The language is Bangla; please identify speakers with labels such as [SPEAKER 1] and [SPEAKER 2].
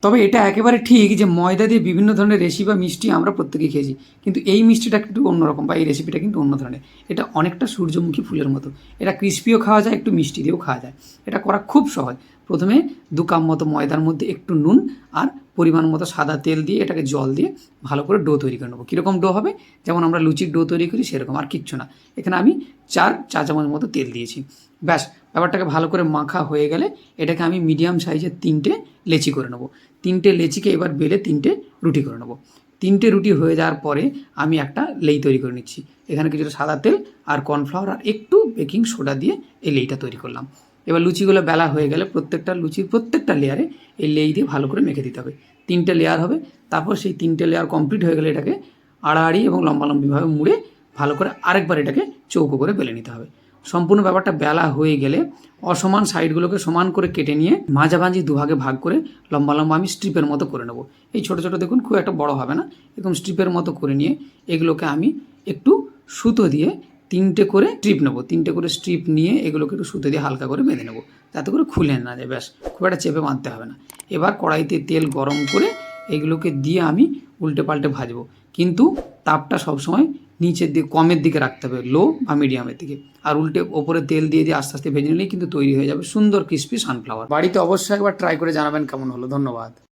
[SPEAKER 1] তবে এটা একেবারে ঠিক যে ময়দা দিয়ে বিভিন্ন ধরনের রেসিপি বা মিষ্টি আমরা প্রত্যেকেই খেয়েছি, কিন্তু এই মিষ্টিটা একটু অন্যরকম বা এই রেসিপিটা কিন্তু অন্য ধরনের। এটা অনেকটা সূর্যমুখী ফুলের মতো। এটা ক্রিস্পিও খাওয়া যায়, একটু মিষ্টি দিয়েও খাওয়া যায়। এটা করা খুব সহজ। প্রথমে 2 কাপ মতো ময়দার মধ্যে একটু নুন আর পরিমাণ মতো সাদা তেল দিয়ে এটাকে জল দিয়ে ভালো করে ডো তৈরি করে নেবো। কীরকম ডো হবে? যেমন আমরা লুচির ডো তৈরি করি সেরকম, আর কিচ্ছু না। এখানে আমি 4 চা চামচ মতো তেল দিয়েছি। ব্যাস, ব্যাপারটাকে ভালো করে মাখা হয়ে গেলে এটাকে আমি মিডিয়াম সাইজের 3টে লেচি করে নেবো। 3টে লেচিকে এবার বেলে 3টে রুটি করে নেবো। 3টে রুটি হয়ে যাওয়ার পরে আমি একটা লেই তৈরি করে নিচ্ছি। এখানে কিছুটা সাদা তেল আর কর্নফ্লাওয়ার আর একটু বেকিং সোডা দিয়ে এই লেইটা তৈরি করলাম। এবার লুচিগুলো বেলা হয়ে গেলে প্রত্যেকটা লুচির প্রত্যেকটা লেয়ারে এই লেই দিয়ে ভালো করে মেখে দিতে হবে। 3টে লেয়ার হবে। তারপর সেই 3টে লেয়ার কমপ্লিট হয়ে গেলে এটাকে আড়াআড়ি এবং লম্বালম্বিভাবে মুড়ে ভালো করে আরেকবার এটাকে চৌকো করে বেলে নিতে হবে। সম্পূর্ণ ব্যাপারটা বেলা হয়ে গেলে অসমান সাইডগুলোকে সমান করে কেটে নিয়ে মাঝামাঝি দুভাগে ভাগ করে লম্বা লম্বা আমি স্ট্রিপের মতো করে নেবো। এই ছোটো ছোটো দেখুন খুব একটা বড় হবে না, এরকম স্ট্রিপের মতো করে নিয়ে এগুলোকে আমি একটু সুতো দিয়ে 3টে করে স্ট্রিপ নেবো। 3টে করে স্ট্রিপ নিয়ে এগুলোকে একটু সুতো দিয়ে হালকা করে বেঁধে নেবো, যাতে করে খুলে না যায়। ব্যাস, খুব একটা চেপে বাঁধতে হবে না। এবার কড়াইতে তেল গরম করে এগুলোকে দিয়ে আমি উল্টে পাল্টে ভাজবো, কিন্তু তাপটা সবসময় নিচের দিকে কমের দিকে রাখতে হবে, লো বা মিডিয়ামের দিকে। আর উল্টে ওপরে তেল দিয়ে দিয়ে আস্তে আস্তে ভেজে নিলেই কিন্তু তৈরি হয়ে যাবে সুন্দর ক্রিস্পি সানফ্লাওয়ার। বাড়িতে অবশ্যই একবার ট্রাই করে জানাবেন কেমন হলো। ধন্যবাদ।